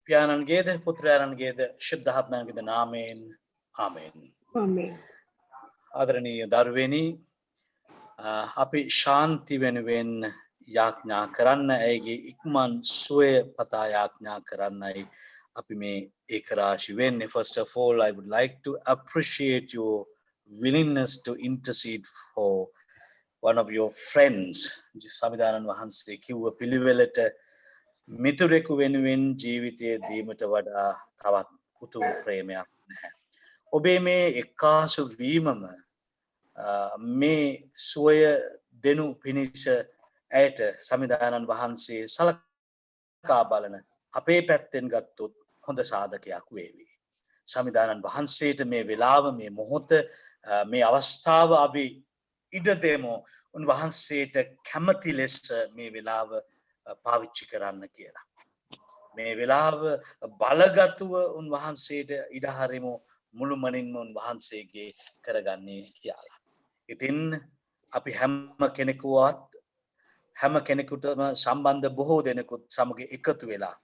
පියාණන්ගේද පුත්‍රයාණන්ගේද ශුද්ධාත්මයන්ගේද නාමයෙන් ආමෙන්. ආමෙන්. ආදරණීය දරුවනි, අපි ශාන්ති වෙනුවෙන් යාඥා කරන්න, ඇයගේ ඉක්මන් සුවය පතා යාඥා කරන්නයි අපි මේ ඒකරාශි වෙන්නේ. First of all, I would like to appreciate your willingness to intercede for one of your friends. සමිදානන් වහන්සේ කිව්ව පිළිවෙලට මිතුරෙකු වෙනුවෙන් ජීවිතය දීමට වඩා තවත් උතුම් ප්‍රේමයක් නැහැ. ඔබේ මේ එක්කාසු වීමම මේ සුවය දෙනු පිණිස ඇයට සමිදානන් වහන්සේ සලකා බලන අපේ පැත්තෙන් ගත්තොත් හොඳ සාධකයක් වේවි. සමිදානන් වහන්සේට මේ වෙලාව, මේ මොහොත, මේ අවස්ථාව අපි ඉඩ දෙමු උන්වහන්සේට කැමති ලෙස මේ වෙලාව පාවිච්චි කරන්න කියලා. මේ වෙලාව බලගතුව උන්වහන්සේට ඉඩ හරිමු, මුළුමනින්ම උන්වහන්සේගේ කරගන්නේ කියලා. ඉතින් අපි හැම කෙනෙකුටම සම්බන්ධ බොහෝ දෙනෙකුත් සමග එකතු වෙලා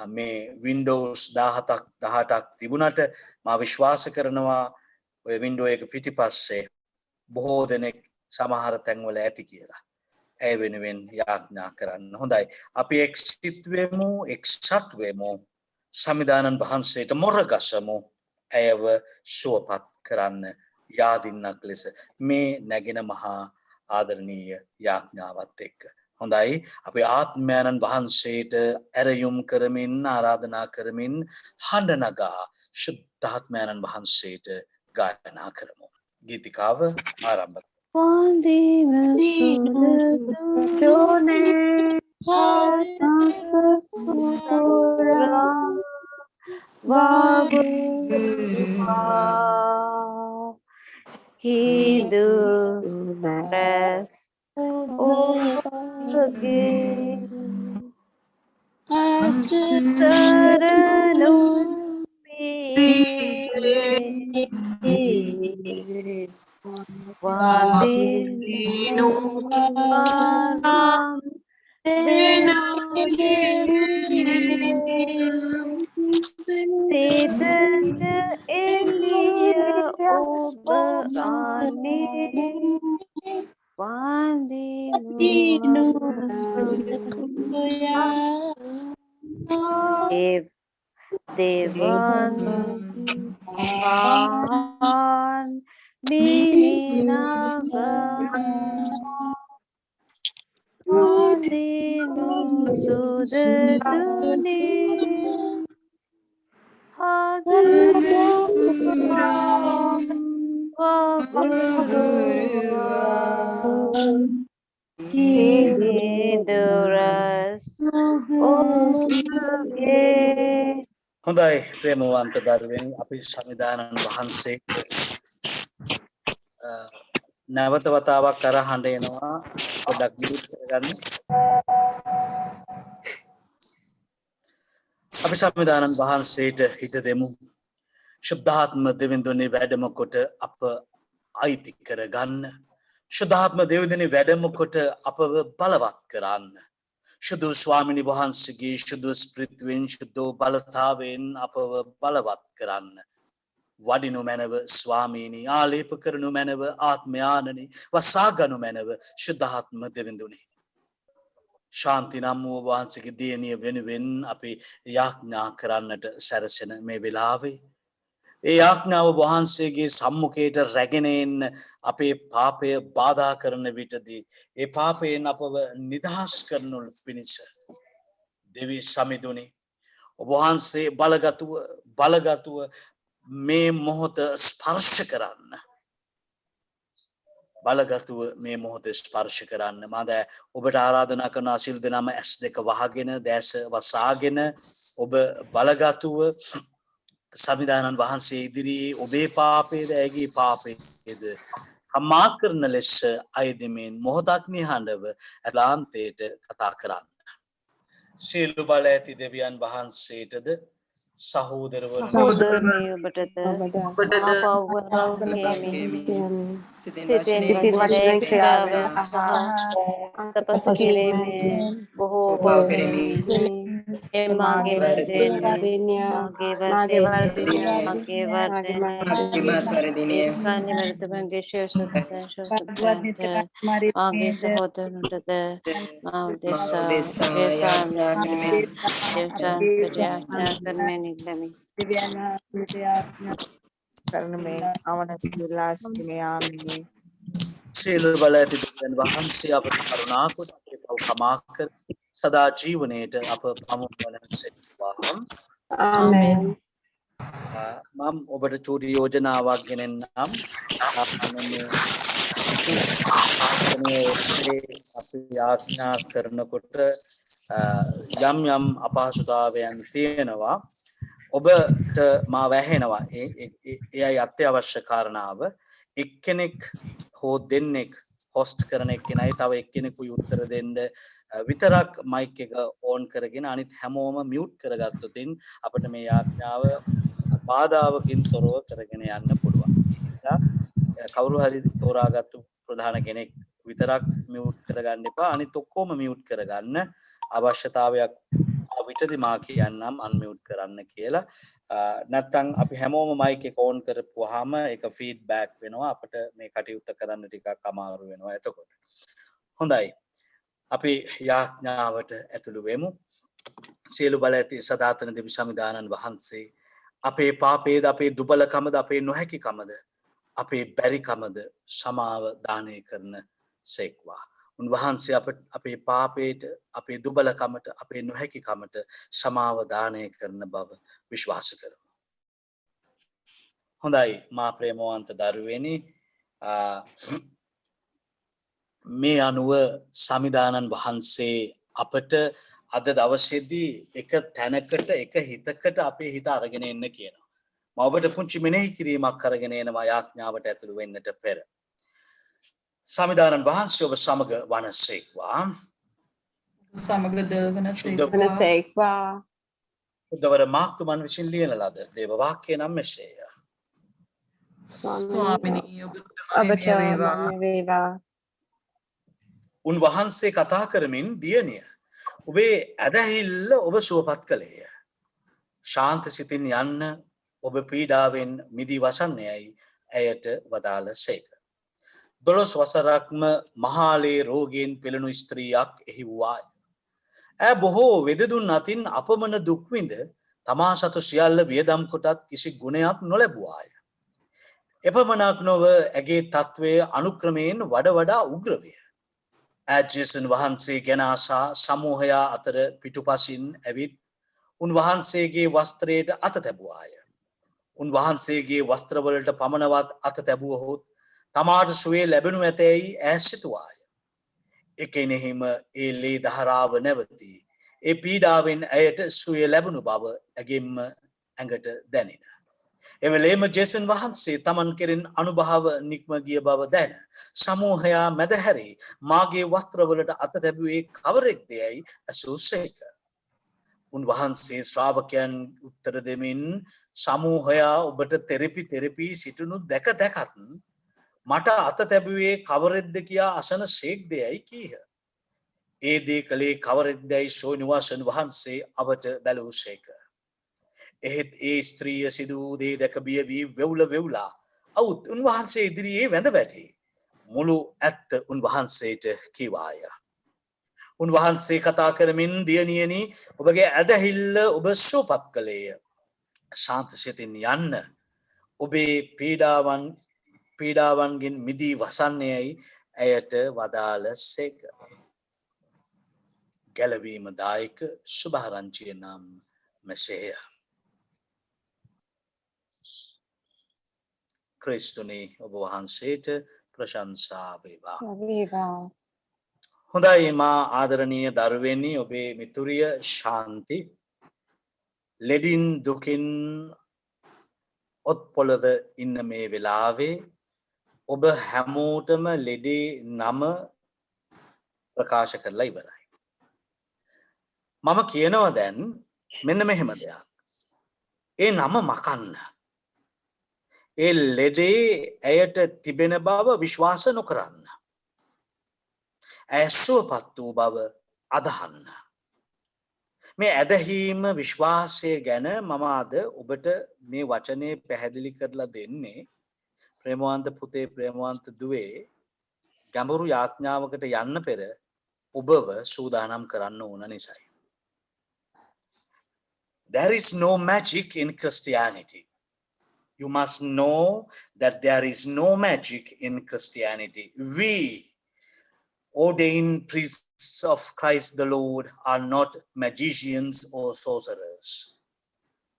මේ Windows 18ක් තිබුණට මා විශ්වාස කරනවා ඔය වින්ඩෝ එක පිටිපස්සේ බොහෝ දෙනෙක් සමහර තැන්වල ඇති කියලා. ඇය වෙනුවෙන් යාඥා කරන්න. හොඳයි. අපි එක්සත් වෙමු. සමිදානන් වහන්සේට මොරගසමු. ඇයව සුවපත් කරන්න යාදින්නක් ලෙස මේ නැගෙන මහා ආදරණීය යාඥාවත් එක්ක. හොඳයි. අපි ආත්මයන්න් වහන්සේට ඇරයුම් කරමින් ආරාධනා කරමින් හඬ නගා ශුද්ධාත්මයන්න් වහන්සේට ගායනා කරමු. ගීතිකාව ආරම්භ. හොඳයි ප්‍රේමවන්ත දරුවනි, අපි සමිදානන් වහන්සේ නැවත වතාවක් අර හඬ එනවා. පොඩ්ඩක් මියුට් කරගන්න. අපි සමිදානන් වහන්සේට හිත දෙමු. ශුද්ධාත්ම දෙවිඳුනේ වැඩම කොට අප අයිති කරගන්න. ශුද්ධාත්ම දෙවිඳුනේ වැඩම කොට අපව බලවත් කරන්න. ශුද්ධ ස්වාමිනී වහන්සේගේ ශුද්ධ ස්ප්‍රිත්වෙන් ශුද්ධ බලතාවෙන් අපව බලවත් කරන්න. වඩිනු මැනව ස්වාමීනි, ආලේප කරනු මැනව ආත්මයානනි, වසාගනු මැනව ශුද්ධාත්ම දෙවිඳුනේ. ශාන්ති නම් වූ වහන්සේගේ දියණිය වෙනුවෙන් අපි යාඥා කරන්නට සැරසෙන මේ වෙලාවේ ඒ යාඥාව වහන්සේගේ සම්මුඛයට රැගෙන එන්න අපේ පාපය බාධා කරන විටදී ඒ පාපයෙන් අපව නිදහස් කරනු පිණිස දෙවි සමිඳුනි, ඔබ වහන්සේ බලගතුව මේ මොහොත ස්පර්ශ කරන්න. බලගතුව මේ මොහොත ස්පර්ශ කරන්න. මම ඔබට ආරාධනා කරන සියලු දෙනාම ඇස් දෙක වහගෙන දැස වසාගෙන ඔබ බලගතුව සමිදානන් වහන්සේ ඉදිරියේ ඔබේ පාපයේද ඇගේ පාපයේද සම්මා කරන ලෙස අයදෙමින් මොහොතක් නිහඬව ඇලාන්තයට කතා කරන්න. සියලු බල ඇති දෙවියන් වහන්සේටද සහෝදරවරුනි ඔබටද සිතින් වචනයෙන් ක්‍රියාවෙන් සහ අන්තපස කිරීමෙන් බොහෝ බව කෙරෙමි. मागे वर्देन्य मागे मागे वर्देन्य मागे मागे वर्देन्य वर्देन्य Ekani meritabenge shoshotante मागे सहोदरनते मावदेसा जेसामने जेसा प्रत्याशा करने निकलमी करने में आवन लास्ट में आमीन සියලු බල ඇති දෙවියන් වහන්සේ අපට කරුණා කොට අපේ පව් කමා කර සදා ජීවනයේට අප පමුණුවන සේක්වා. Amen. මම ඔබට චූටි යෝජනාවක් ගෙනෙන්නම්. අපි යාඥා කරනකොට යම් යම් අපහසුතාවයන් තියෙනවා. ඔබට මා වැහෙනවා. එයයි අත්‍යවශ්‍ය කාරණාව. එක්කෙනෙක් හෝ දෙන්නෙක් හොස්ට් කරන එක්කෙනයි තව එක්කෙනෙකුයි උත්තර දෙන්න විතරක් මයික් එක ඕන් කරගෙන අනිත් හැමෝම මියුට් කරගත්තොතින් අපිට මේ යාඥාව බාධාවකින් තොරව කරගෙන යන්න පුළුවන්. කවුරු හරි තෝරාගත්තු ප්‍රධාන කෙනෙක් විතරක් මියුට් කරගන්න එපා. අනිත් ඔක්කොම මියුට් කරගන්න. අවශ්‍යතාවයක් විතරදී මා කියන්නම් අන්මියුට් කරන්න කියලා. නැත්තම් අපි හැමෝම මයික් එක ඕන් කරපුවාම ඒක ෆීඩ්බැක් වෙනවා. අපිට මේ කටයුත්ත කරන්න ටිකක් අමාරු වෙනවා එතකොට. හොඳයි. අපි යාඥාවට ඇතුළු වෙමු. සියලු බල ඇති සදාතන දෙවි සමිදානන් වහන්සේ අපේ පාපේද අපේ දුබලකමද අපේ නොහැකිකමද අපේ බැරිකමද සමාව දානය කරන සේක්වා. උන්වහන්සේ අපේ පාපේට අපේ දුබලකමට අපේ නොහැකිකමට සමාව දානය කරන බව විශ්වාස කරමු. හොඳයි මා ප්‍රේමවන්ත දරුවනි, මේ අනුව සමිදානන් වහන්සේ අපට අද දවසේදී එක තැනකට එක හිතකට අපේ හිත අරගෙන එන්න කියනවා. මම ඔබට පුංචි මෙනෙහි කිරීමක් කරගෙන එනවා යාඥාවට ඇතුළු වෙන්නට පෙර. සමිදානන් වහන්සේ ඔබ සමග වනසේක්වා. සමගද වනසේක්වා. උදවර මාක්තුමන් විසින් ලියන ලද දේව වාක්‍ය නම් මෙසේය. ස්වාමිනී ඔබට මම වේවා. උන්වහන්සේ කතා කරමින් දියණිය ඔබේ ඇදහිල්ල ඔබ සුවපත් කළේය. ශාන්ත සිතින් යන්න ඔබ පීඩාවෙන් මිදී වසන්නේයි ඇයට වදාළ සේක. 12 වසරක්ම මහාලේ රෝගයෙන් පෙළෙනු ස්ත්‍රියක් එහි වූවාය. ඇය බොහෝ වෙදදුන් අතින් අපමණ දුක් විඳ තමා සතු සියල්ල වියදම් කොටත් කිසි ගුණයක් නොලැබුවාය. එපමණක් නොව ඇගේ තත්වය අනුක්‍රමයෙන් වඩා උග්‍ර විය. ඇය ජේසුස් වහන්සේ ගැන ආසා සමූහයා අතර පිටුපසින් ඇවිත් උන්වහන්සේගේ වස්ත්‍රයට අත තැබුවාය. උන්වහන්සේගේ වස්ත්‍රවලට පමණවත් අත තැබුවහොත් තමාට සුවේ ලැබෙනු ඇතැයි ඈ සිතුවාය. එකෙනෙහිම ඒ ලේ දහරාව නැවති ඒ පීඩාවෙන් ඇයට සුවේ ලැබුණු බව ඇගෙන්ම ඇඟට දැනෙන. එවෙලේම ජේසුස් වහන්සේ තමන් කෙරෙන් අනුභව නික්ම ගිය බව දැන සමූහයා මැදහැරී මාගේ වස්ත්‍රවලට අත තැබුවේ කවරෙක් දෙයයි ඇසූසේක. උන්වහන්සේ ශ්‍රාවකයන් උත්තර දෙමින් සමූහයා ඔබට තෙරපි සිටිනු දැක දැකත් මට අත තැබුවේ කවරෙක්ද කියා අසන ශේක්දයයි කීහ. ඒ දේ කළේ කවරෙක්දැයි ශෝනිවාසන් වහන්සේ අවට බැලූසේක. එහෙත් ඒ ස්ත්‍රිය සිදු වූ දේ දැක බිය වී වෙවුලා අවුත් උන්වහන්සේ ඉදිරියේ වැඳ වැටි මුළු ඇත්ත උන්වහන්සේට කීවාය. උන්වහන්සේ කතා කරමින් දියණියනි ඔබගේ ඇදහිල්ල ඔබ සුවපත් කළේය. ශාන්ත සිතින් යන්න ඔබේ පීඩාවන්ගෙන් මිදී වසන්නේයි ඇයට වදාළ සේක. ගැලවීම දායක සුභාරංචිය නම් මෙසේය. ක්‍රිස්තුනි ඔබ වහන්සේට ප්‍රශංසා වේවා. හොඳයි මා ආදරණීය දරුවනි, ඔබේ මිතුරිය ශාන්ති ලෙඩින් දුකින් ඔත්පොළව ඉන්න මේ වෙලාවේ ඔබ හැමෝටම ලෙඩේ නම ප්‍රකාශ කරලා ඉවරයි. මම කියනවා දැන් මෙන්න මෙහෙම දෙයක්. ඒ නම මකන්න. ඒ ලෙඩේ ඇයට තිබෙන බව විශ්වාස නොකරන්න. ඇය සුවපත් වූ බව අදහන්න. මේ ඇදහිීම විශ්වාසය ගැන මම අද ඔබට මේ වචනේ පැහැදිලි කරලා දෙන්නේ ප්‍රේමවන්ත පුතේ ප්‍රේමවන්ත දුවේ ගැඹුරු යාඥාවකට යන්න පෙර ඔබව සූදානම් කරන්න ඕන නිසායි. There is no magic in Christianity. You must know that there is no magic in Christianity. We, ordained priests of Christ the Lord, are not magicians or sorcerers.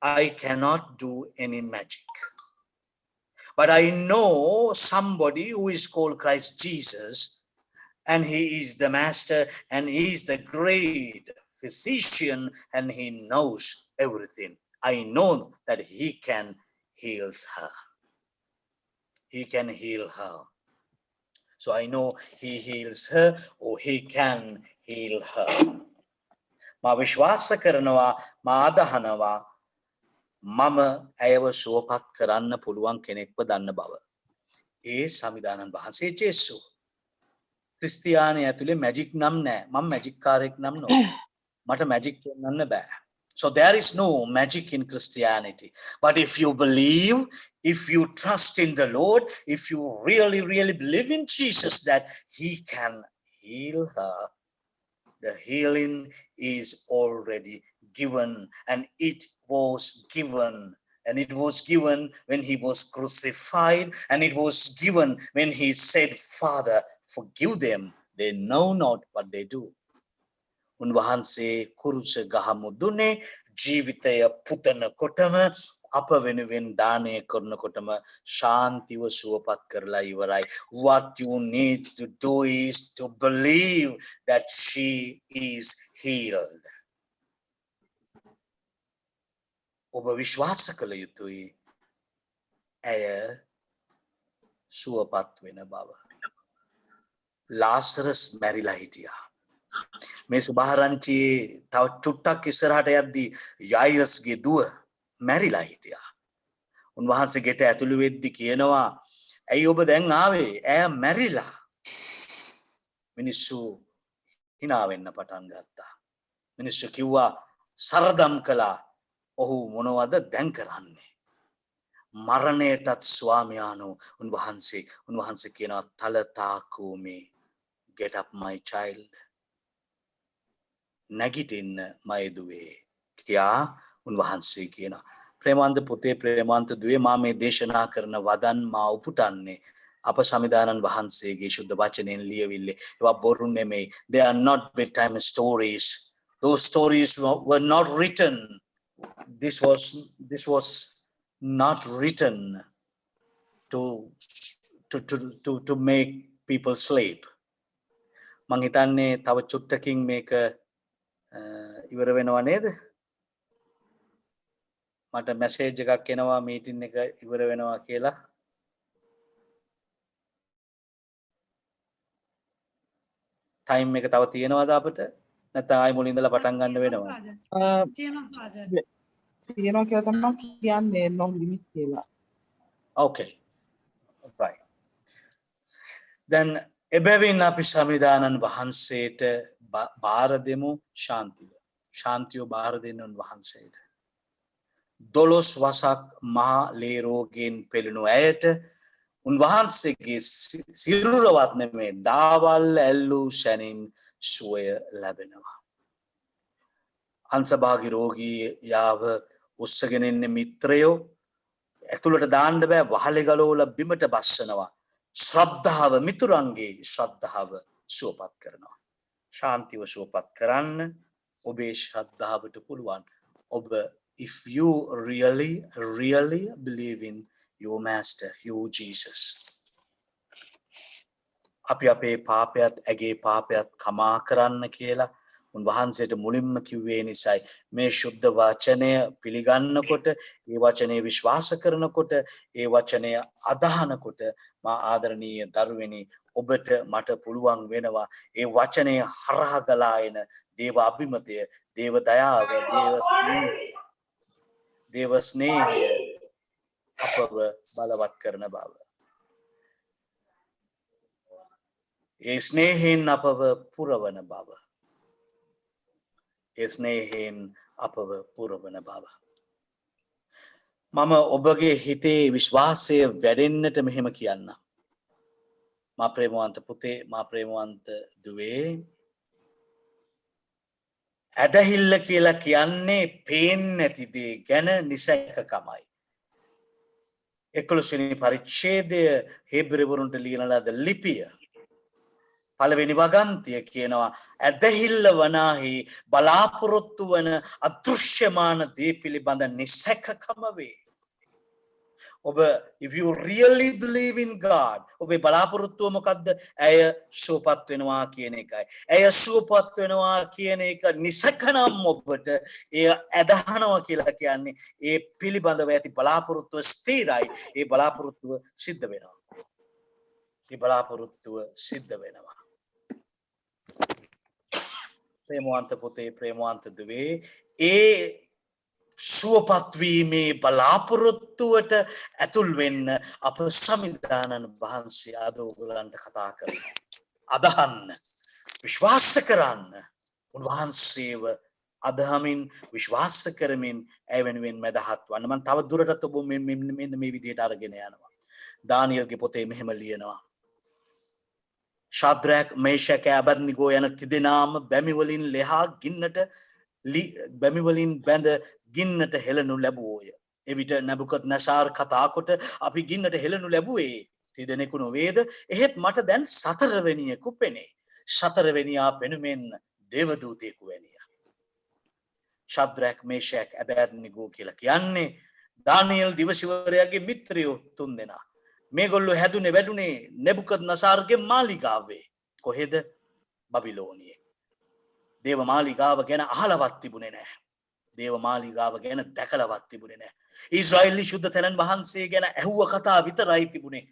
I cannot do any magic. But I know somebody who is called Christ Jesus, and he is the master, and he is the great physician, and he knows everything. I know that he can heal her. He can heal her. So I know he heals her, or he can heal her. මා විශ්වාස කරනවා මා අදහනවා මම ඇයව සුවපත් කරන්න පුළුවන් කෙනෙක්ව දන්න බව. ඒ සමිදානන් වහන්සේ ජේසු. ක්‍රිස්තියානි ඇතුලේ මැජික් නම් නැහැ. මම මැජික් කාරයෙක් නම් නෙවෙයි. මට මැජික් කියන්න බෑ. So there is no magic in Christianity. But if you believe, if you trust in the Lord, if you really, really believe in Jesus that he can heal her, the healing is already given, and it was given. And it was given when he was crucified, and it was given when he said, Father, forgive them. They know not what they do. උන්වහන්සේ කුරුස ගහ මුදුනේ ජීවිතය පුතන කොටම අප වෙනුවෙන් දානය කරනකොටම ශාන්තිව සුවපත් කරලා ඉවරයි. What you need to do is to believe that she is healed. ඔබ විශ්වාස කළ යුතුයි ඇය සුවපත් වෙන බව. ලාසරස් මැරිලා හිටියා. මේ සුභාරංචියේ තව චුට්ටක් ඉස්සරහට යද්දී යයිරස්ගේ දුව මැරිලා හිටියා. උන්වහන්සේ ගෙට ඇතුළු වෙද්දි කියනවා ඇයි ඔබ දැන් ආවේ? ඇය මැරිලා. මිනිස්සු hina වෙන්න පටන් ගත්තා. මිනිස්සු කිව්වා සරදම් කළා. ඔහු මොනවද දැන් කරන්නේ? මරණයටත් ස්වාමියානෝ උන්වහන්සේ කියනවා Thalatha කූමි, get up my child. නැගිටින්න මයි දුවේ කියා උන්වහන්සේ කියනවා. ප්‍රේමවන්ත පුතේ ප්‍රේමවන්ත දුවේ මා මේ දේශනා කරන වදන් මා උපුටන්නේ අප සමිදානන් වහන්සේගේ ශුද්ධ වචනෙන් ලියවිල්ලේ. ඒවා බොරු නෙමෙයි. They are not bedtime stories. Those stories were not written. This was not written to make people sleep. මං හිතන්නේ තව චුට්ටකින් මේක ඉවර වෙනවා නේද? මට මැසේජ් එකක් එනවා මීටින් එක ඉවර වෙනවා කියලා. ටයිම් එක තව තියෙනවද අපිට? නැත්නම් ආයි මුලින් ඉඳලා පටන් ගන්න වෙනවද? තියෙනවා කියලා තමයි කියන්නේ non limit කියලා. Okay. Right. Then එබැවින් අපි සමිදානන් වහන්සේට බාර දෙමු ශාන්තිය. ශාන්තිය බාර දෙන්න උන්වහන්සේට. 12 වසක් මහා ලේ රෝගයෙන් පෙළෙනු ඇයට උන්වහන්සේගේ සිරුරවත් නෙමේ දාවල් ඇල්ලූ සැනින් සුවය ලැබෙනවා. අංශභාගී රෝගී යාව උස්සගෙන ඉන්න මිත්‍රයෝ ඇතුළට දාන්න බෑ වහලේ ගලවලා බිමට බස්සනවා. ශ්‍රද්ධාව මිතුරන්ගේ ශ්‍රද්ධාව සුවපත් කරනවා. ශාන්තිව සුවපත් කරන්න ඔබේ ශ්‍රද්ධාවට පුළුවන්. ඔබ if you really believe in your master, your Jesus. අපි අපේ පාපයත් ඇගේ පාපයත් කමා කරන්න කියලා උන්වහන්සේට මුලින්ම කිව්වේ නිසායි මේ ශුද්ධ වචනය පිළිගන්නකොට ඒ වචනේ විශ්වාස කරනකොට ඒ වචනය අදහනකොට මා ආදරණීය දරුවනි ඔබට මට පුළුවන් වෙනවා ඒ වචනේ හරහා ගලා එන දේව අභිමතය දේව දයාව දේව ස්නේහය අපව බලවත් කරන බව. ඒ ස්නේහයෙන් අපව පුරවන බව. ඒ ස්නේහයෙන් අපව පුරවන බව. මම ඔබගේ හිතේ විශ්වාසය වැඩෙන්නට මෙහෙම කියන්න. මා ප්‍රේමවන්ත පුතේ, මා ප්‍රේමවන්ත දුවේ, ඇදහිල්ල කියලා කියන්නේ පේන්නේ නැති දේ ගැන නිසැකකමයි. 11 වෙනි පරිච්ඡේදය හේබ්‍රවරුන්ට ලියන ලද ලිපිය පළවෙනි වගන්තිය කියනවා ඇදහිල්ල වනාහි බලාපොරොත්තු වන අදෘශ්‍යමාන දේ පිළිබඳ නිසැකකම වේ. ඔබ if you really believe in God ඔබේ බලාපොරොත්තුව මොකද්ද? ඇය සුවපත් වෙනවා කියන එකයි. ඇය සුවපත් වෙනවා කියන එක නිසකනම් ඔබට එය ඇදහනවා කියලා කියන්නේ ඒ පිළිබඳව ඇති බලාපොරොත්තුව ස්ථිරයි. ඒ බලාපොරොත්තුව සිද්ධ වෙනවා. ඒ බලාපොරොත්තුව සිද්ධ වෙනවා. ප්‍රේමවන්ත පුතේ, ප්‍රේමවන්ත දුවේ, ඒ සුවපත් වීමේ බලාපොරොත්තුවට ඇතුල් වෙන්න අප සමිදානන් වහන්සේ අද ඔයගලන්ට කතා කරනවා. අදහන්න, විශ්වාස කරන්න, උන්වහන්සේව අදහමින් විශ්වාස කරමින් ඇය වෙනුවෙන් මැදහත් වන්න. මම තව දුරටත් ඔබ මෙන්න මේ විදිහට අරගෙන යනවා. දානියල්ගේ පොතේ මෙහෙම ලියනවා. ශාද්‍රාක්, මේෂක, අබෙද්නිගෝ යන තිදෙනාම බැමිවලින් ලෙහා ගින්නට බැමිවලින් බැඳ ගින්නට හෙළනු ලැබුවෝය. එවිට නැබුකද්නසාර් කතා කොට අපි ගින්නට හෙළනු ලැබුවේ තිදෙනෙකු නොවේද? එහෙත් මට දැන් සතරවෙනියෙකු පෙනේ. සතරවෙනියා පෙනුමෙන් දේවදූතයෙකු වැනිය. ශාද්‍රාක්, මේෂක්, අබෙද්නිගෝ කියලා කියන්නේ දානියෙල් දිවසිවරයාගේ මිත්‍රයෝ තුන්දෙනා. මේගොල්ලෝ හැදුනේ වැඩුනේ නෙබුකද්නසාර්ගේ මාලිගාවේ. කොහෙද? බබිලෝනියේ. දේව මාලිගාව ගැන අහලවත් තිබුණේ නැහැ. දේව මාලිගාව ගැන දැකලවත් තිබුණේ නැහැ. ඊශ්‍රායෙලි ශුද්ධ තැනන් වහන්සේ ගැන ඇහුව කතා විතරයි තිබුණේ.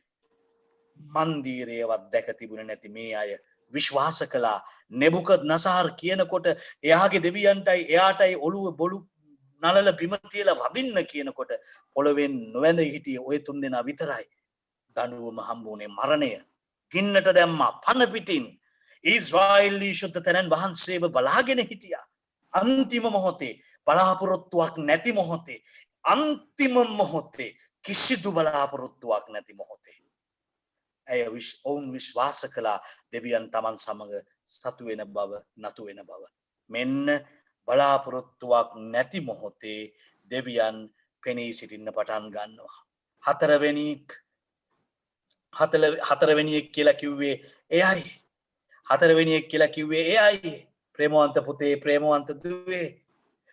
මන්දිරයවත් දැක තිබුණේ නැති මේ අය විශ්වාස කළා නෙබුකද්නසාර් කියනකොට එයාගේ දෙවියන්ටයි එයාටයි ඔළුව බොළු නලල බිම තියලා වදින්න කියනකොට පොළවෙන් නොවැඳ හිටියේ ওই තුන්දෙනා විතරයි. දඬුවම හම්බුනේ මරණය. ගින්නට දැම්මා පන පිටින්. ඊශ්‍රායෙලි ශුද්ධ තැනන් වහන්සේව බලාගෙන හිටියා. අන්තිම මොහොතේ බලාපොරොත්තුවක් නැති මොහොතේ, අන්තිම මොහොතේ කිසිදු බලාපොරොත්තුවක් නැති මොහොතේ ඇය ඔවුන් විශ්වාස කළා දෙවියන් තමන් සමග සතු වෙන බව, නතු වෙන බව. මෙන්න බලාපොරොත්තුවක් නැති මොහොතේ දෙවියන් පෙනී සිටින්න පටන් ගන්නවා. හතරවෙනියෙක් කියලා කිව්වේ එයයි. හතරවෙනියෙක් කියලා කිව්වේ එයයි. ප්‍රේමවන්ත පුතේ, ප්‍රේමවන්ත දුවේ,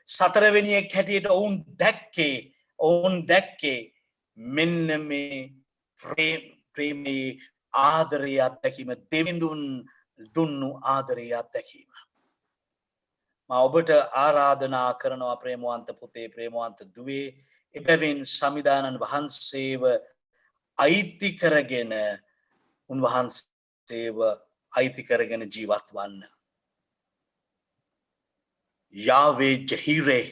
සතරවෙනියෙක් හැටියට ඔවුන් දැක්කේ මෙන්න මේ ප්‍රේමයේ ආදරය අත්දැකීම, දෙවිඳුන් දුන්නු ආදරය අත්දැකීම. මා ඔබට ආරාධනා කරනවා ප්‍රේමවන්ත පුතේ, ප්‍රේමවන්ත දුවේ, එබැවින් සමිදානන් වහන්සේව අයිති කරගෙන, උන්වහන්සේව අයිති කරගෙන ජීවත් වන්න. යාවේ ජහීරේ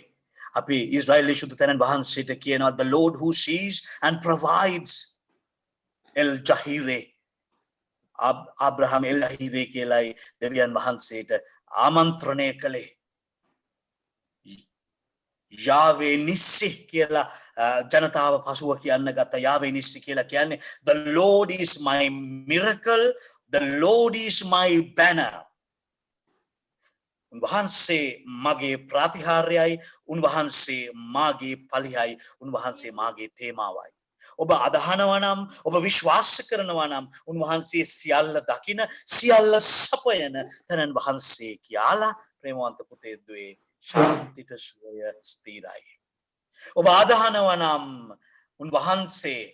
අපි ඉස්රායෙලි ශුද්ධ තැනන් වහන්සේට කියනවා the Lord who sees and provides. El Jireh, Abraham El Jireh කියලායි දෙවියන් වහන්සේට ආමන්ත්‍රණය කළේ. යාවේ නිස්සි කියලා ජනතාව පසුව කියන්න ගත්ත. යාවේ නිස්සි කියලා කියන්නේ the Lord is my miracle, the Lord is my banner. උන්වහන්සේ මගේ ප්‍රතිහාර්යයි, උන්වහන්සේ මාගේ පලියයි, උන්වහන්සේ මාගේ තේමාවයි. ඔබ අදහනවා නම්, ඔබ විශ්වාස කරනවා නම් උන්වහන්සේ සියල්ල දකින, සියල්ල සපයන තැනන් වහන්සේ කියලා ප්‍රේමවන්ත පුතේ දුවේ ශාන්තිට සුවය ස්ථිරයි. ඔබ අදහනවා නම් උන්වහන්සේ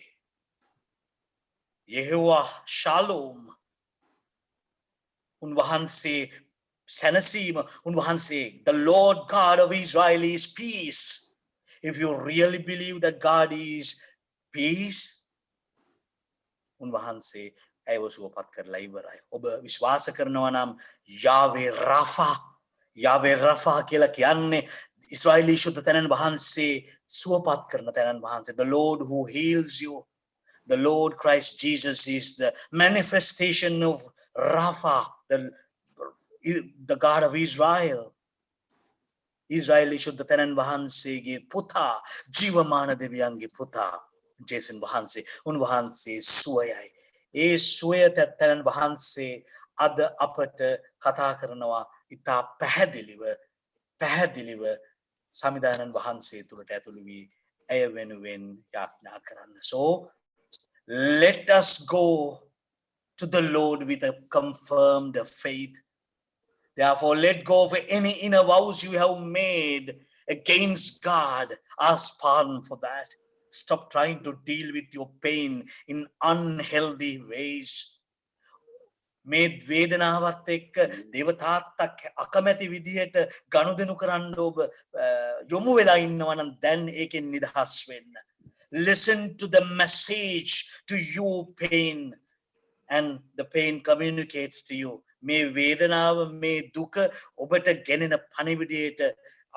යෙහෝවා ශාලෝම්, උන්වහන්සේ සැනසීම, උන්වහන්සේ the Lord God of Israel is peace. If you really believe that God is peace, උන්වහන්සේ ඇයව සුවපත් කරලා ඉවරයි. ඔබ විශ්වාස කරනවා නම් යාවේ රෆා කියලා කියන්නේ ඉස්රායෙලි ශුද්ධ තැනන් වහන්සේ සුවපත් කරන තැනන් වහන්සේ. The Lord who heals you, the Lord Christ Jesus is the manifestation of Rapha, the God of Israel. ඉස්රායෙලි ශුද්ධ තැනන් වහන්සේගේ පුතා ජීවමාන දෙවියන්ගේ පුතා ජේසන් වහන්සේ උන්වහන්සේ සුවයයි. ඒ සුවයට තැනන් වහන්සේ අද අපට කතා කරනවා ඉතා පැහැදිලිව සමිදානන් වහන්සේ තුළට ඇතුළු වී ඇය වෙනුවෙන් යාඥා කරන්න. So let us go to the Lord with a confirmed faith. Therefore, let go of any inner vows you have made against God. Ask pardon for that. Stop trying to deal with your pain in unhealthy ways. මේ වේදනාවත් එක්ක දේවතාත්තක් අකමැති විදිහට ගනුදෙනු කරන්න ඔබ යොමු වෙලා ඉන්නවා නම් දැන් ඒකෙන් නිදහස් වෙන්න. Listen to the message to your pain and the pain communicates to you. මේ වේදනාව මේ දුක ඔබට ගෙනෙන පණිවිඩයට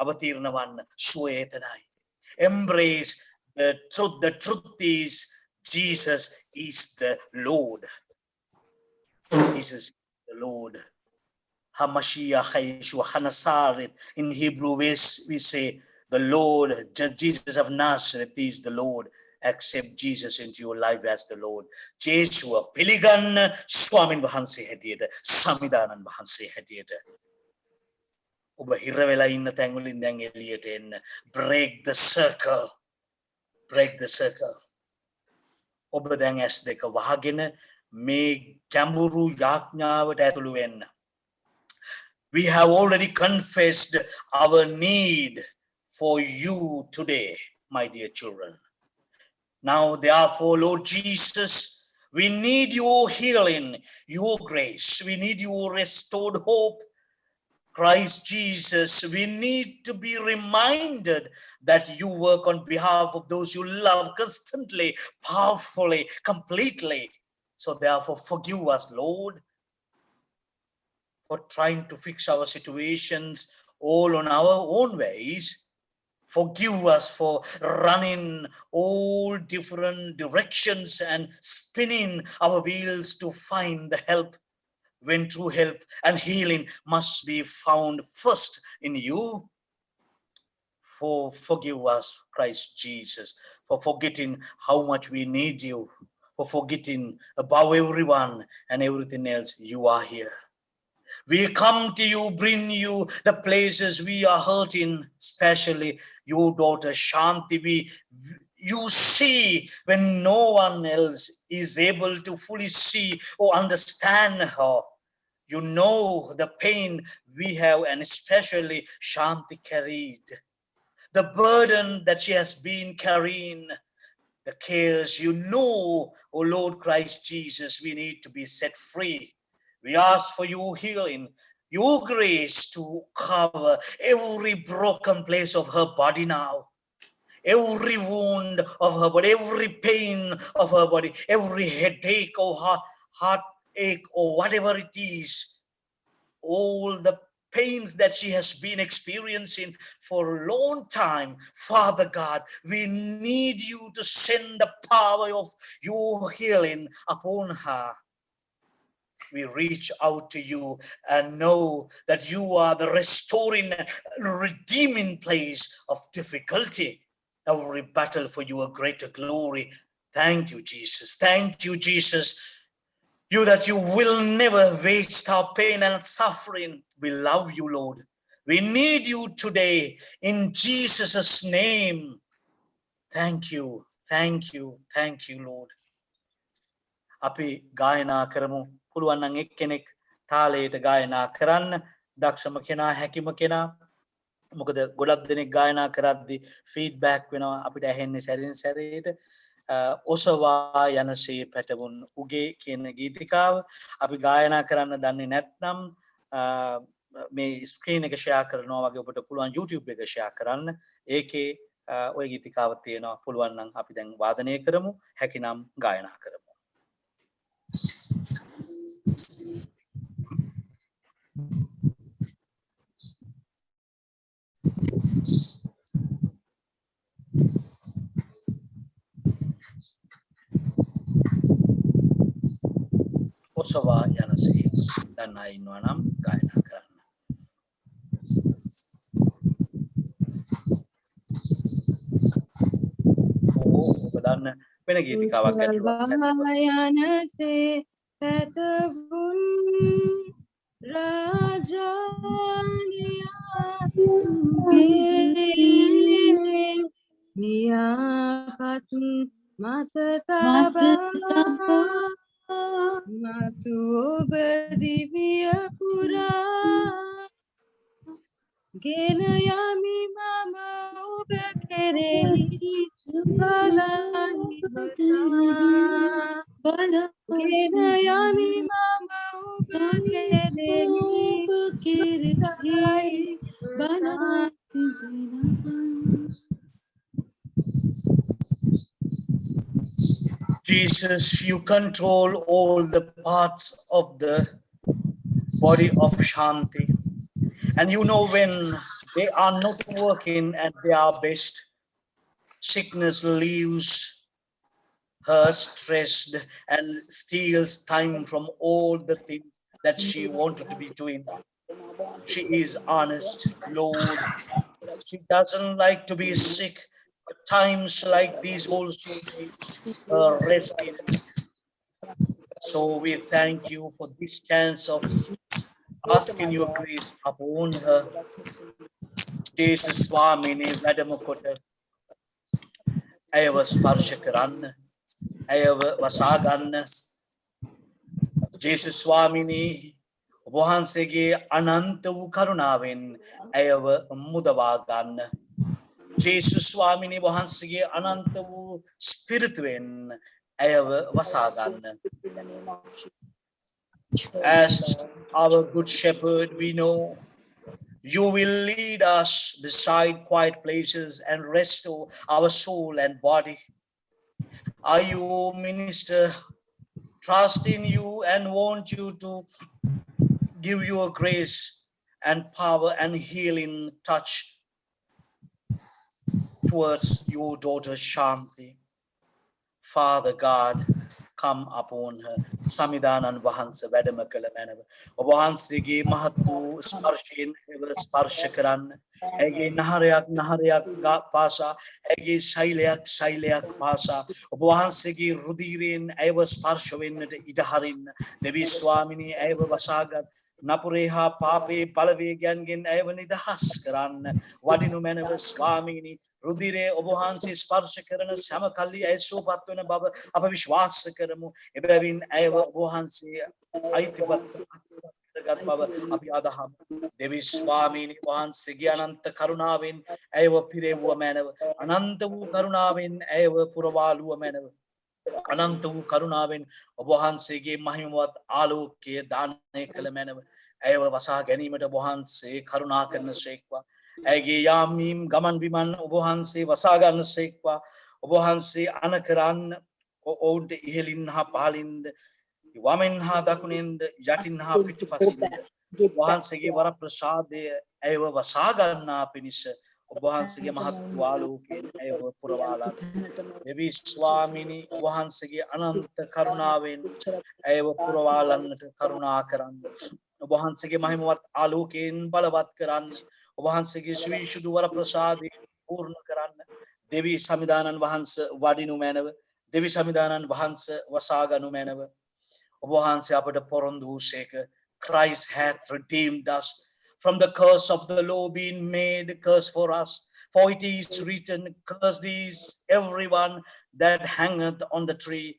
අවතීර්ණ වන්න සුවය එතනයි. Embrace the truth. The truth is Jesus is the Lord. Jesus is the Lord. HaMashiach Yeshua HaNazaret. In Hebrew we say the Lord, Jesus of Nazareth is the Lord. Accept Jesus into your life as the Lord. Jeshua පිළිගන්න ස්වාමින් වහන්සේ හැටියට සමිදානන් වහන්සේ හැටියට ඔබ හිර වෙලා ඉන්න තැන් වලින් දැන් එළියට එන්න. Break the circle. Break the circle. ඔබ දැන් ඇස් දෙක වහගෙන මේ ගැඹුරු යාඥාවට ඇතුළු වෙන්න. We have already confessed our need for you today, my dear children. Now, therefore, Lord Jesus, we need your healing, your grace. We need your restored hope. Christ Jesus, we need to be reminded that you work on behalf of those you love constantly, powerfully, completely. So therefore, forgive us, Lord, for trying to fix our situations all on our own ways. Forgive us for running all different directions and spinning our wheels to find the help, when true help and healing must be found first in you. Forgive us, Christ Jesus, for forgetting how much we need you, for forgetting above everyone and everything else you are here. We come to you, bring you the places we are hurting, especially your daughter Shanti. You see when no one else is able to fully see or understand her. You know the pain we have, and especially Shanti carried. The burden that she has been carrying, the cares, you know, oh Lord Christ Jesus, we need to be set free. We ask for your healing, your grace to cover every broken place of her body now. Every wound of her body, every pain of her body, every headache or heartache or whatever it is. All the pains that she has been experiencing for a long time. Father God, we need you to send the power of your healing upon her. We reach out to you and know that you are the restoring, redeeming place of difficulty. Every battle for your greater glory. Thank you, Jesus. Thank you, Jesus. You that you will never waste our pain and suffering. We love you, Lord. We need you today in Jesus' name. Thank you. Thank you. Thank you, Lord. අපි ගායනා කරමු. පුළුවන් නම් එක්කෙනෙක් තාලයට ගායනා කරන්න. දක්ෂම කෙනා, හැකිම කෙනා. මොකද ගොඩක් දෙනෙක් ගායනා කරද්දී ෆීඩ්බැක් වෙනවා අපිට ඇහෙන්නේ සැරින් සැරේට. ඔසවා යනසේ පැටවුන් උගේ කියන ගීතිකාව අපි ගායනා කරන්න දන්නේ නැත්නම් මේ ස්ක්‍රීන් එක ෂෙයා කරනවා වගේ ඔබට පුළුවන් YouTube එක ෂෙයා කරන්න. ඒකේ ඔය ගීතිකාව තියෙනවා. පුළුවන් නම් අපි දැන් වාදනය කරමු. හැකිනම් ගායනා කරමු. ඔසවා යනසේ දන්නා ඉන්නවා නම් ගායනා කරන්න. වෙන ගීතිකාවක් ගැටලුවක් යනසේ පැතවුන් රාජාගයාගේ නියාපත් මත තබා මතු ඔබ දිවිය පුරා ගෙන යමි මම ඔබ කෙරෙහි බලහිවතා ගෙන යමි මම ඔබ කෙරෙහි බලහිවතා Jesus, you control all the parts of the body of Shanti. And you know when they are not working at their best. Sickness leaves her stressed and steals time from all the things that she wanted to be doing. She is honest, Lord. She doesn't like to be sick. But times like these also resting. So we thank you for this chance of asking your grace upon her. Jesus Swamini Vadamakota. Ayava Sparsha Karanna. Ayava Vasaganna. Jesus Swamini Vahansege Ananta Karunaven. Ayava Mudavaganna. Jesus Swamini Vahansege Ananta Spiritwen. Ayava Vasaganna. As our good shepherd, we know you will lead us beside quiet places and restore our soul and body. Are you, minister, trust in you and want you to give your grace and power and healing touch towards your daughter Shanti. Father God, come upon her. Samidanan Vahansa Vadamakala Manava. Vahansigi Mahatu Sparshin Sparshakaran. Egi Naharayak Pasa. Egi Shailayak Pasa. Vahansigi Rudirin Eva Sparshavin Idaharin. Devi Swamini Eva Vasagat. Napureha Pape Palavegangin Eva Nidahaskaran. Vadinu Manava Swamini. Rudire Obohansi Sparshakarana Samakali Aiso Patuna Baba Abavishwasakaramu Ebavin Eva Obohansi Aitibat Baba Abiadaham Devi Swamini Ohansi Gyananta Karunavin Eva Pirevu Manav Anantavu Karunavin Eva Puravalu Manav Anantavu Karunavin Obohansi Ge Mahimat Aluke Dane Kalamanav Eva Vasa Ganimata Bohansi Karunakan Sekwa Ege Yamim Gaman Biman Obohansi Vasagan Sekwa Obohansi Anakaran Old Ihelinha Palind Waminha Dakunind Yatinha Pitupatind Obohansi Varaprasad Eva Vasagana Pinis Obohansi Mahatwalu Eva Puravala Devi Swamini Obohansi Ananta Karunavin Eva Puravalan Karunakaran Obohansi Mahimat Alukin Balavatkaran Vahansege Sri Shudwara Prasad Purna Karan Devi Samidanan Vahans Vadinu Manav Devi Samidanan Vahans Vasaganu Manav Vahanse Apata Porandu Seka Christ hath redeemed us from the curse of the law being made curse for us. For it is written, cursed is everyone that hangeth on the tree,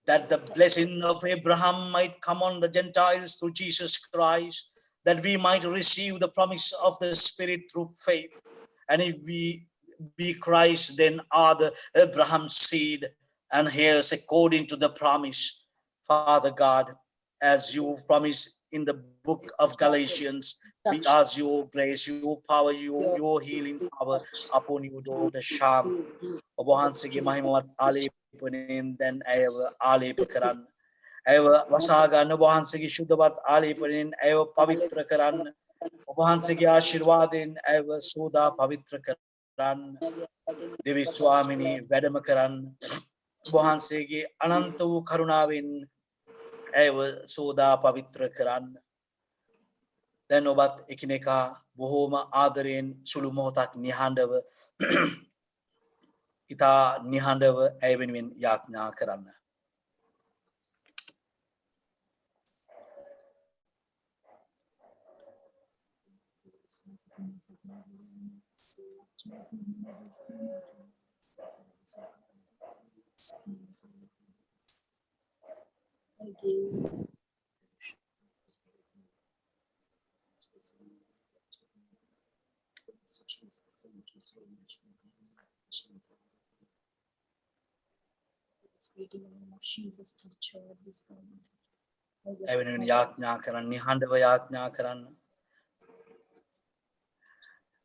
that the blessing of Abraham might come on the Gentiles through Jesus Christ, that we might receive the promise of the Spirit through faith. And if we be Christ, then are the Abraham's seed, and heirs according to the promise. Father God, as you promised in the book of Galatians, we ask your grace, your power, your healing power upon your daughter Sham. Obohansige Mahimat Ali Punin, then ever Ali Pekaran. Eva Vasaga Nobohansigi Shudabat Ali Punin, Eva Pavitra Karan, Obohansigi Ashirwadin, Eva Suda Pavitra Karan, Devi Swamini, Vedamakaran, Obohansigi Anantu Karunavin, Eva Suda Pavitra Karan. Then Obat Ikineka, Bohoma Adarin, Sulumotak Nihandava. ita nihandava ඇය වෙනුවෙන් යාඥා කරන්න. ඇය වෙනුවෙන් යාඥා කරන්න, නිහඬව යාඥා කරන්න.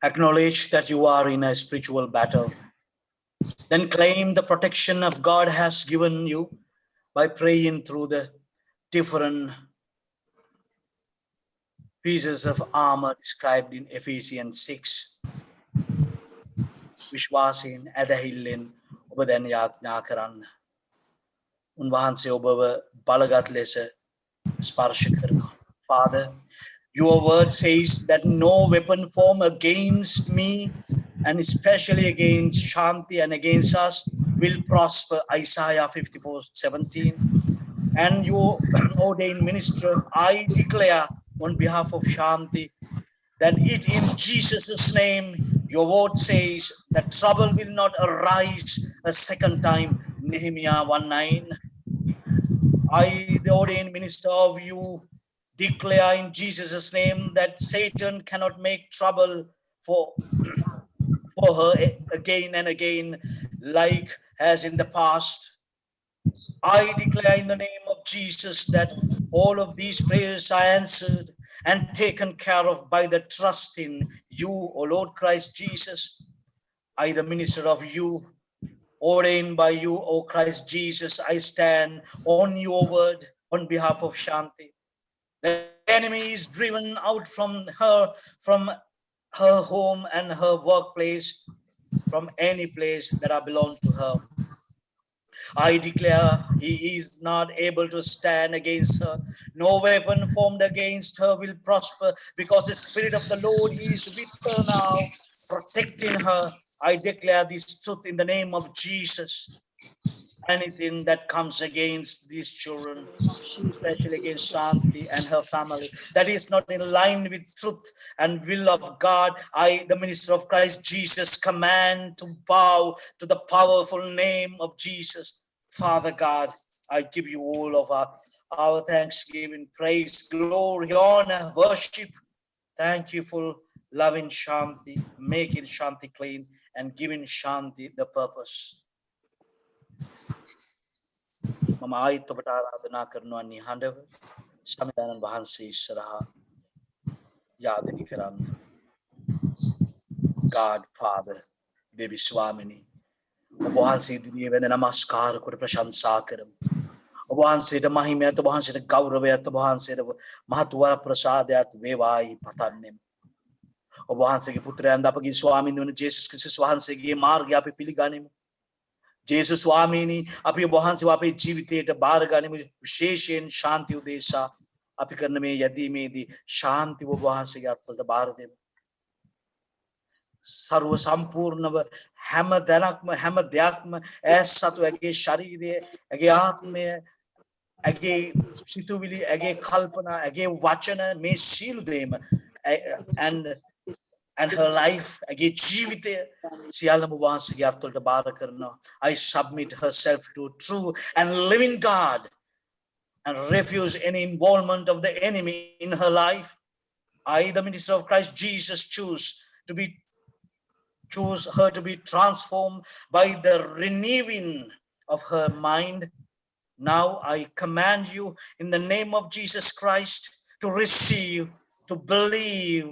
Acknowledge that you are in a spiritual battle. Then claim the protection of God has given you by praying through the different pieces of armor described in Ephesians 6. විශ්වාසයෙන් ඇදහිල්ලෙන් ඔබ දැන් යාඥා කරන්න. උන්වහන්සේ ඔබව බලගත් ලෙස ස්පර්ශ කරනවා. Father, your word says that no weapon formed against me and especially against Shanti and against us will prosper. Isaiah 54:17. And your ordained minister, I declare on behalf of Shanti that it in Jesus' name, your word says that trouble will not arise a second time. Nehemiah 1:9. I, the ordained minister of you, declare in Jesus' name that Satan cannot make trouble for her again and again like as in the past. I declare in the name of Jesus that all of these prayers are answered and taken care of by the trust in you, O Lord Christ Jesus. I, the minister of you, ordained by you, O Christ Jesus, I stand on your word on behalf of Shanti. The enemy is driven out from her home and her workplace, from any place that I belong to her. I declare he is not able to stand against her. No weapon formed against her will prosper, because the Spirit of the Lord is with her now, protecting her. I declare this truth in the name of Jesus. Anything that comes against these children, especially against Shanti and her family, that is not in line with truth and will of God, I, the minister of Christ Jesus, command to bow to the powerful name of Jesus. Father God, I give you all of our thanksgiving, praise, glory, honor, worship. Thank you for loving Shanti, making Shanti clean, and giving Shanti the purpose. මම ආයිත් ඔබට ආරාධනා කරනවා නිහඬව සමිදානන් වහන්සේ ඉස්සරහා යාදනය කරන්න. God Father, දෙවි ස්වාමිනී, ඔබ වහන්සේ ඉදිරියේ වෙන නමස්කාර කොට ප්‍රශංසා කරමු. ඔබ වහන්සේට මහිමයත්, ඔබ වහන්සේට ගෞරවයත්, ඔබ වහන්සේට මහත් වර ප්‍රසාදයක් වේවායි පතන්නෙමු. ඔබ වහන්සේගේ පුත්‍රයන් අපගේ ස්වාමීන් වන ජේසුස් ක්‍රිස්තුස් වහන්සේගේ මාර්ගය අපි පිළිගනිමු. ජේසුස් ස්වාමීනි, අපි ඔබ වහන්සේව අපේ ජීවිතයට බාර ගනිමු. විශේෂයෙන් ශාන්ති උදෙසා අපි කරන මේ යැදීමේදී ශාන්තිව ඔබ වහන්සේගේ අත්වලට බාර දෙමු. सर्व संपूर्णව හැම දැනක්ම හැම දෙයක්ම ඇස් සතු ඇගේ ශරීරය ඇගේ ආත්මය ඇගේ සිතුවිලි ඇගේ කල්පනා ඇගේ වචන මේ සියලු දේම and her life ඇගේ ජීවිතය සියල්ලම වහන්සේගේ අත්වලට බාර කරනවා. I submit herself to true and living God and refuse any involvement of the enemy in her life. I, the minister of Christ Jesus, choose her to be transformed by the renewing of her mind. Now I command you in the name of Jesus Christ to receive, to believe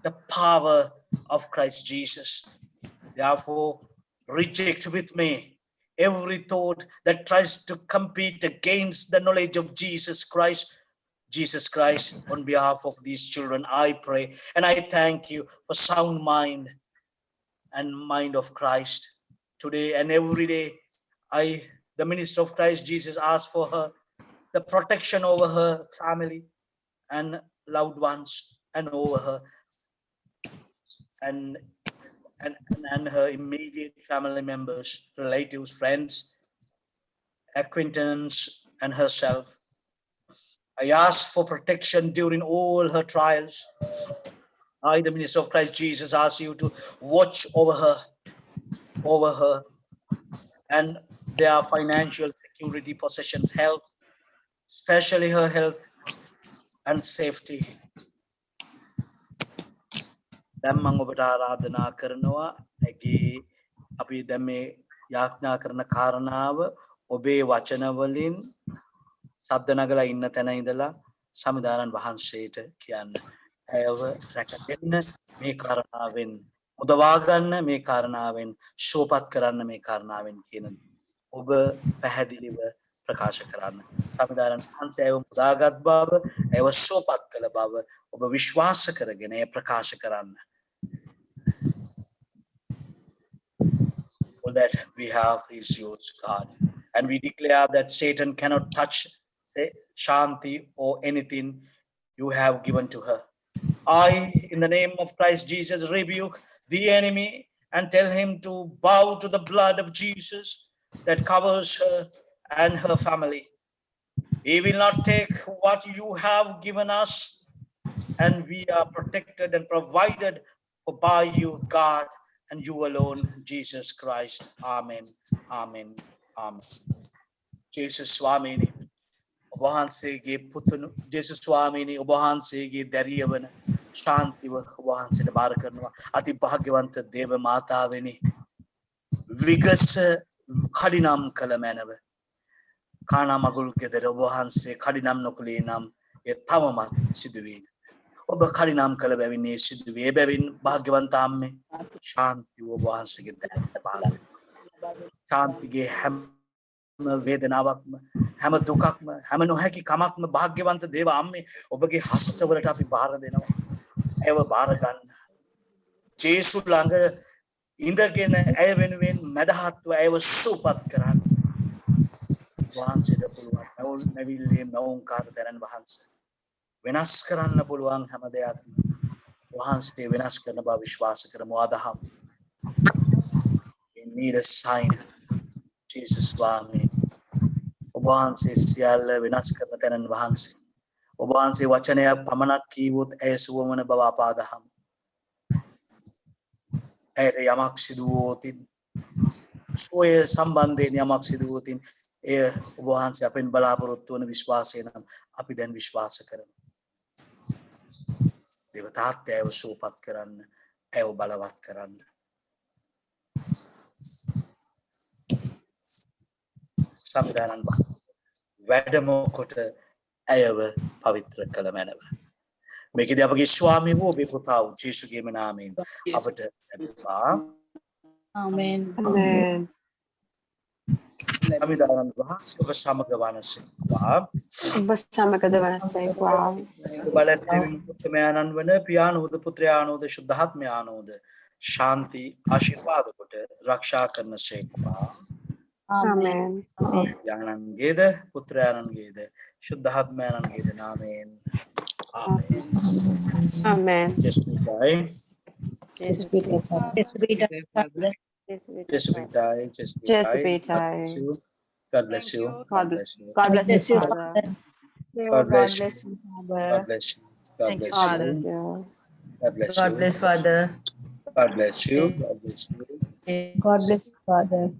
the power of Christ Jesus. Therefore, reject with me every thought that tries to compete against the knowledge of Jesus Christ. On behalf of these children, I pray and I thank you for sound mind and mind of Christ. Today and every day, I, the minister of Christ Jesus, ask for her the protection over her family and loved ones and over her. And and her immediate family members, relatives, friends, acquaintances, and herself. I ask for protection during all her trials. I, the minister of Christ Jesus, ask you to watch over her, and their financial security, possessions, health, especially her health and safety. දැන් මම ඔබට ආරාධනා කරනවා ඇගේ අපි දැන් මේ යාඥා කරන කාරණාව ඔබේ වචන වලින් ශබ්ද නගලා ඉන්න තැන ඉඳලා සමිදානන් වහන්සේට කියන්න. ඇයව රැකගෙන මේ කාරණාවෙන් මුදවා ගන්න, මේ කාරණාවෙන් ශෝපත් කරන්න, මේ කාරණාවෙන් කියන ඔබ පැහැදිලිව ප්‍රකාශ කරන්න. සමිදානන් වහන්සේ ඇයව මුදාගත් බව, ඇයව ශෝපත් කළ බව ඔබ විශ්වාස කරගෙන එය ප්‍රකාශ කරන්න. All that we have is yours, God. And we declare that Satan cannot touch Shanti or anything you have given to her. I, in the name of Christ Jesus, rebuke the enemy and tell him to bow to the blood of Jesus that covers her and her family. He will not take what you have given us, and we are protected and provided for by you, God, and you alone, Jesus Christ. Amen. Amen. Amen. Jesus Swamini, Obahansege Putunu, Jesus Swamini, Obahansege Dariavana, Shanti Obahanse Barakanwa, Ati Bhagavanta Deva Mata Vini, Vigas Kadinam Kalamanava, Kana Magul Kedar Obahanse, Kadinam Nokulinam, Yetamamat Siduvi. ඔබ කලිනම් කළ බැවින් ඒ සිදු වේ බැවින් භාග්‍යවන්ත අම්මේ ශාන්තිය ඔබ වහන්සේගේ දැනට පාලනය. ශාන්තිගේ හැම වේදනාවක්ම, හැම දුකක්ම, හැම නොහැකි කමක්ම භාග්‍යවන්ත දේව අම්මේ ඔබගේ හස්තවලට අපි බාර දෙනවා. ඒව බාර ගන්න. ජේසු ළඟ ඉඳගෙන ඇය වෙනුවෙන් මැදහත්ව ඇයව සුවපත් කරන්න. වහන්සේට පුළුවන් නැවිල්ලේ නවුන්කාර දරන වහන්සේ වෙනස් කරන්න පුළුවන් හැම දෙයක්ම වහන්සේ වෙනස් කරන බව විශ්වාස කරමු. අදහම් in need a sign Jesus Swami ඔබ වහන්සේ සියල්ල වෙනස් කරන තැනන් වහන්සේ ඔබ වහන්සේ වචනයක් පමණක් කීවොත් ඇය සුවමන බව අප අදහම්. ඇයට යමක් සිදු වූතින් සෝය සම්බන්ධයෙන් යමක් සිදු වූතින් එය ඔබ වහන්සේ අපෙන් බලාපොරොත්තු වන විශ්වාසය නම් අපි දැන් විශ්වාස කරමු. දේවතාත් ඇයව සුවපත් කරන්න, ඇයව බලවත් කරන්න. සමිදානන් වැඩම කොට ඇයව පවිත්‍ර කළ මැනව. මේකදී අපගේ ස්වාමී වූ ඔබේ පුතා වූ ජේසුස්ගේම නාමයෙන් අපට ලැබෙනවා. Amen. Amen. සමිදානන් වහන්සේ ඔබ සමග වනසේවා. ඔබ සමගද වනසේවා. බලයෙන් පුත්‍රයාණන් වන පියාණෝද පුත්‍රයාණෝද ශුද්ධාත්මයාණෝද ශාන්ති ආශිර්වාද කොට ආරක්ෂා කරනසේවා. Amen. යාණන්ගේද පුත්‍රයාණන්ගේද ශුද්ධාත්මයාණන්ගේද නාමයෙන්. Amen. Amen. ජෙස්පිටයි Jezebel. God bless you. God bless you. God bless you. God bless you. Father. God bless you. God Thank you, bless God you. bless you. God bless God you. bless Father. God bless you. God bless you. God bless Father.